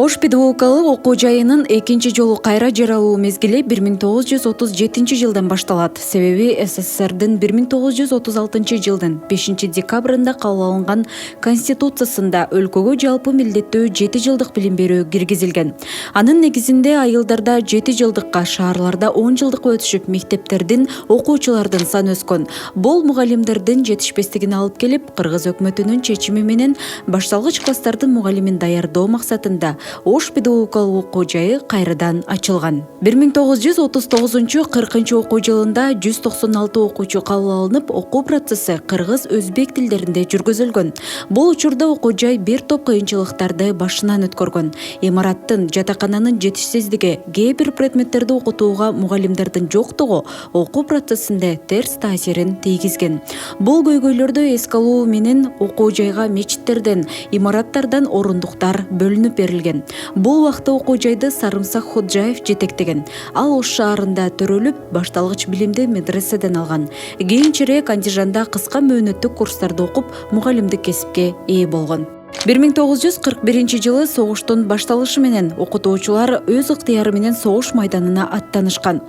Ош педагогикалык окуу жайынын экинчи жолу кайра жаралуу мезгили 1937 башталат. Себеби СССРдин 1936 5 декабрында кабыл алынган Конституциясында өлкөгө жалпы милдеттүү 7 жылдык билим берүү киргизилген. Анын негизинде айылдарда 7 жылдыкка, шаарларда 10 жылдыкка өтүшүп, мектептердин окуучулардын саны өскөн. Бул мугалимдердин жетишпестигине алып келип, Кыргыз өкмөтүнүн чечими менен башталгыч класстардын мугалимин даярдоо максатында Ош педагогикалык окуу жайы кайрадан ачылган. 1939-40 окуу жылында 196 окуучу кабыл алынып, окуу процесси кыргыз, өзбек тилдеринде жүргүзүлгөн. Бул учурда окуу жай бир топ кыйынчылыктарды башынан өткөргөн. Имараттын, жатакананын жетишсиздиги, кээ бир предметтерди окутууга мугалимдердин жоктугу окуу процессинде терс таасирин тийгизген. Бул көйгөйлөрдү эске алуу менен окуу жайга мечиттерден, имараттардан орундуктар бөлүнүп берилген. Бул убакта окуу жайды Сарымсак Ходжаев жетектеген. Ал Ош шаарында төрөлүп, башталгыч билимди медреседен алган. Кийинчерээк Андижанда кыска мөөнөттүк курстарды окуп, мугалимдик кесипке ээ болгон. 1941 жылы согуштун башталышы менен окутуучулар өз ыктыяры менен согуш майданына аттанышкан.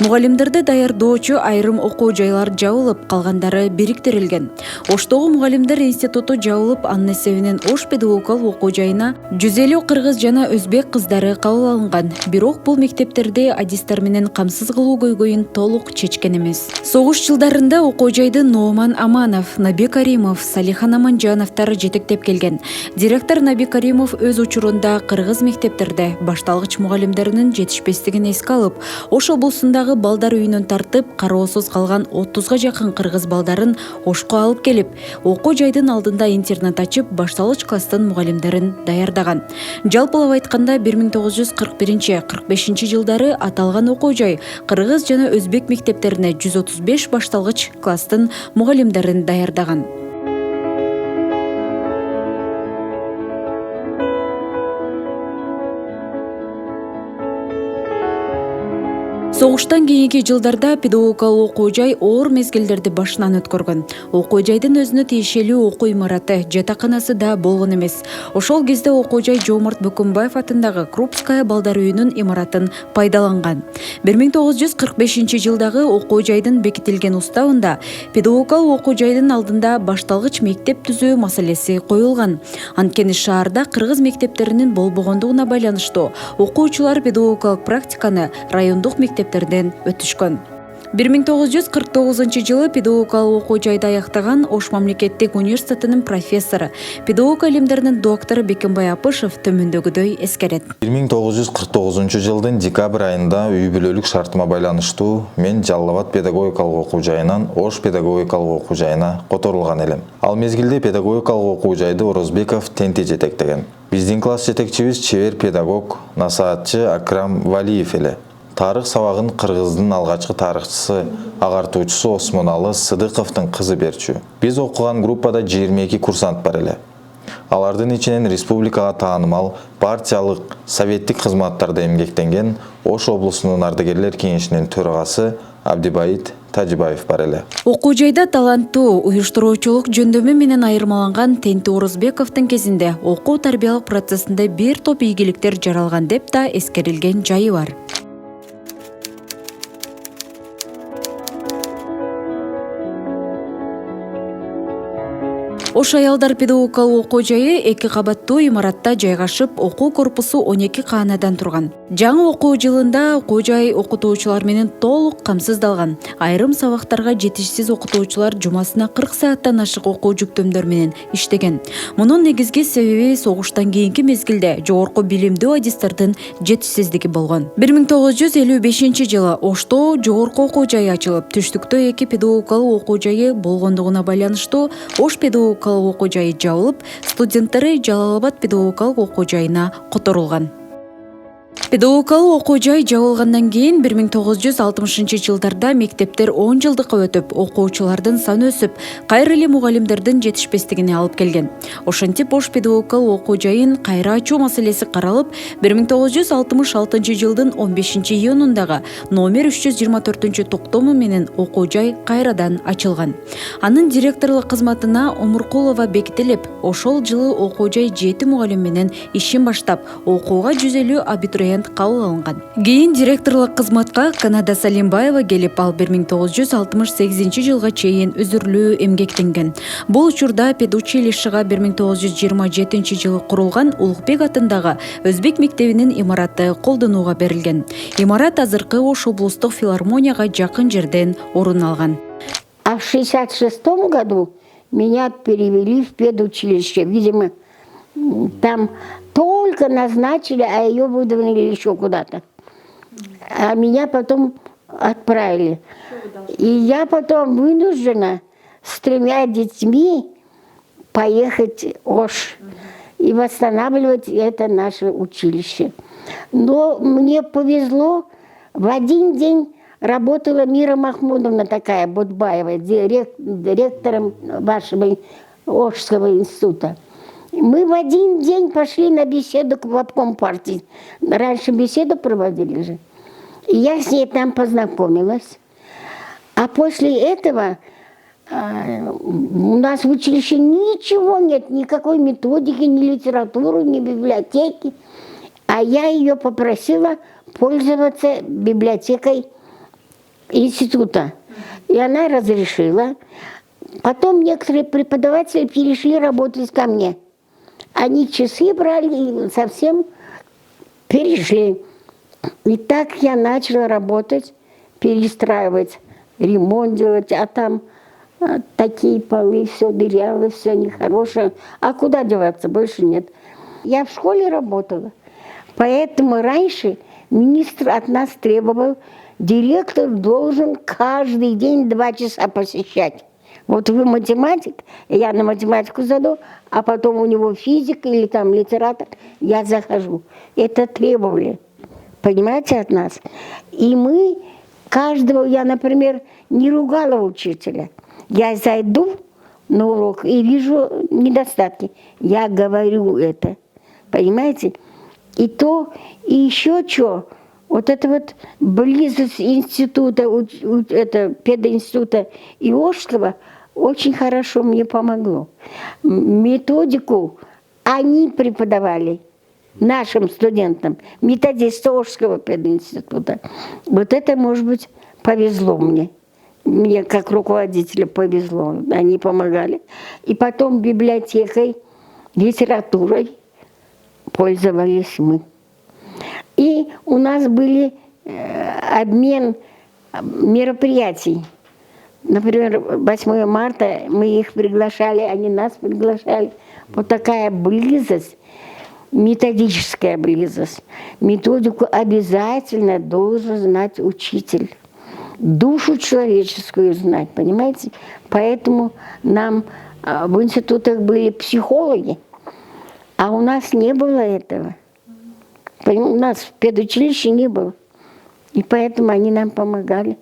Мугалимдерди даярдоочу айрым окуу жайлар жабылып, калгандары бириктирилген. Оштогу мугалимдер институту жабылып, анын эсебинен Ош педагогикалык окуу жайына 150 кыргыз жана өзбек кыздары кабыл алынган. Бирок бул мектептерди адистер менен камсыз кылуу көйгөйүн толук чечкен эмес. Согуш жылдарында окуу жайды Нооман Аманов, Наби Каримов, Салихан Аманжановтар жетектеп келген. Директор Наби Каримов өз учурунда кыргыз мектептерде башталгыч мугалимдеринин жетишпестигин эске алып, Ош облусундагы балдар үйүнөн тартып, кароосуз калган 30га жакын кыргыз балдарын Ошко алып келип, окуу жайдын алдында интернат ачып, башталгыч класстын мугалимдерин даярдаган. Жалпылап айтканда 1941-45 жылдары аталган окуу жай кыргыз жана өзбек мектептерине 135 башталгыч класстын мугалимдерин даярдаган. Согуштан кийинки жылдарда педагогикалык окуу жай оор мезгилдерди башынан өткөргөн. Окуу жайдын өзүнө тиешелүү окуу имараты, жатаканасы да болгон эмес. Ошол кезде окуу жай Жомарт Бөкөнбаев атындагы Крупская балдар үйүнүн имаратын пайдаланган. 1945 жылдагы окуу жайдын бекитилген уставында педагогикалык окуу жайдын алдында башталгыч мектеп түзүү маселеси коюлган. Анткени шаарда кыргыз мектептеринин болбогондугуна байланыштуу окуучулар педагогикалык практиканы райондук мектептерден өтүшкөн. 1949 жылы педагогикалык окуу жайды аяктаган Ош мамлекеттик университетинин профессору, педагог илимдеринин доктору Бекенбай Апышев төмөндөгүдөй эскерет. 1949 жылдын декабрь айында үй бүлөлүк шартыма байланыштуу мен Жалал Абад педагогикалык окуу жайынан Ош педагогикалык окуу жайына которулган элем. Ал мезгилде педагогикалык окуу жайды Орозбеков Тенти жетектеген. Биздин класс жетекчибиз чебер педагог, насаатчы Акрам Валиев эле. Тарых сабагын кыргыздын алгачкы тарыхчысы, агартуучусу Осмоналы Сыдыковдун кызы берчү. Биз окуган группада 22 курсант бар эле. Алардын ичинен республикага таанымал партиялык, советтик кызматтарда эмгектенген Ош облусунун ардагерлер кеңешинин төрагасы Абдибайит Тажибаев бар эле. Окуу жайда таланттуу, уюштуруучулук жөндөмү менен айырмаланган Тенти Орозбековдун кезинде окуу тарбиялык процессинде бир топ ийгиликтер жаралган деп да эскерилген жайы бар. Ош аялдар педагогикалык окуу жайы 2 кабаттуу имаратта жайгашып, окуу корпусу 12 каанадан турган. Жаңы окуу жылында окуу жай окутуучулар менен толук камсыздалган. Айрым сабактарга жетишсиз окутуучулар жумасына 40 сааттан ашык окуу жүктөмдөр менен иштеген. Мунун негизги себеби согуштан кийинки мезгилде жогорку билимдүү адистердин жетишсиздиги болгон. 1955 жылы Ошто жогорку окуу жайы ачылып, түштүктө 2 педагогикалык окуу жайы болгондугуна байланыштуу Ош педагогикалык окуу жайы жабылып, студенттери Жалал Абад педагогикалык окуу жайына которулган. Педагогикалык окуу жай жабылгандан кийин 1960-жылдарда мектептер 10 жылдыкка өтүп, окуучулардын саны өсүп, кайра эле мугалимдердин жетишпестигине алып келген. Ошентип Ош педагогикалык окуу жайын кайра ачуу маселеси каралып, 1966-жылдын 15-июнундагы номер 324-токтому менен окуу жай кайрадан ачылган. Анын директорлук кызматына Омуркулова бекитилип, ошол жылы окуу жай 7 мугалим менен ишин баштап, окууга 150 абитуриент кабыл алынган. Кийин директорлук кызматка Канада Салимбаева келип, ал 1968-жылга чейин үзүрлүү эмгектенген. Бул учурда педучилищега 1927-жылы курулган Улукбек атындагы Өзбек мектебинин имараты колдонууга берилген. Имарат азыркы Ош облустук филармонияга жакын жерден орун алган. А в 1966 году меня перевели в педучилище. Видимо, там только назначили, а ее выдвинули еще куда-то. А меня потом отправили. И я потом вынуждена с 3 детьми поехать в Ош и восстанавливать это наше училище. Но мне повезло, в один день работала Мира Махмудовна такая, Будбаева, директором вашего Ошского института. Мы в один день пошли на беседу в обком партии. Раньше беседу проводили же. И я с ней там познакомилась. А после этого у нас в училище ничего нет, никакой методики, ни литературы, ни библиотеки. А я ее попросила пользоваться библиотекой института. И она разрешила. Потом некоторые преподаватели перешли работать ко мне. Они часы брали и совсем перешли. И так я начала работать, перестраивать, ремонт делать, а там такие полы, все дырявое, все нехорошее. А куда деваться? Больше нет. Я в школе работала. Поэтому раньше министр от нас требовал, директор должен каждый день 2 часа посещать. Вот вы математик, я на математику заду, а потом у него физик или там литератор, я захожу. Это требовали, понимаете, от нас. И мы каждого, я, например, не ругала учителя. Я зайду на урок и вижу недостатки. Я говорю это, понимаете? И то, и еще что. Вот это вот близость института, это пединститута и Ошского очень хорошо мне помогло. Методику они преподавали нашим студентам, методисты Ошского пединститута. Вот это, может быть, повезло мне. Мне как руководителю повезло, они помогали. И потом библиотекой, литературой пользовались мы. И у нас были обмен мероприятий. Например, 8 марта мы их приглашали, они нас приглашали. Вот такая близость, методическая близость. Методику обязательно должен знать учитель. Душу человеческую знать, понимаете? Поэтому нам в институтах были психологи, а у нас не было этого. У нас в педучилище не было. И поэтому они нам помогали.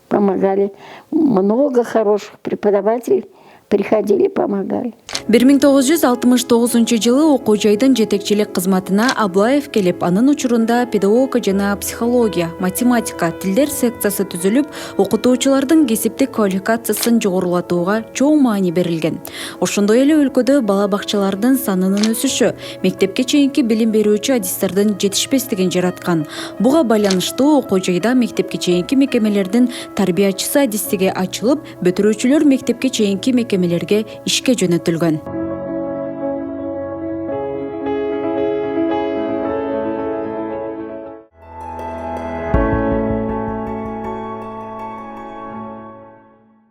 Помогали. Много хороших преподавателей приходили, помогали. 1969-жылы окуу жайдын жетекчилик кызматына Аблаев келип, анын учурунда педагогика жана психология, математика, тилдер секциясы түзүлүп, окутуучулардын кесиптик квалификациясын жогорулатууга чоң маани берилген. Ошондой эле өлкөдө бала бакчалардын санынын өсүшү, мектепке чейинки билим берүүчү адистердин жетишпестигин жараткан. Буга байланыштуу окуу жайда мектепке чейинки мекемелердин тарбиячысы адистиги ачылып, бүтүрүүчүлөр мектепке чейинки мекемелерге ишке жөнөтүлгөн.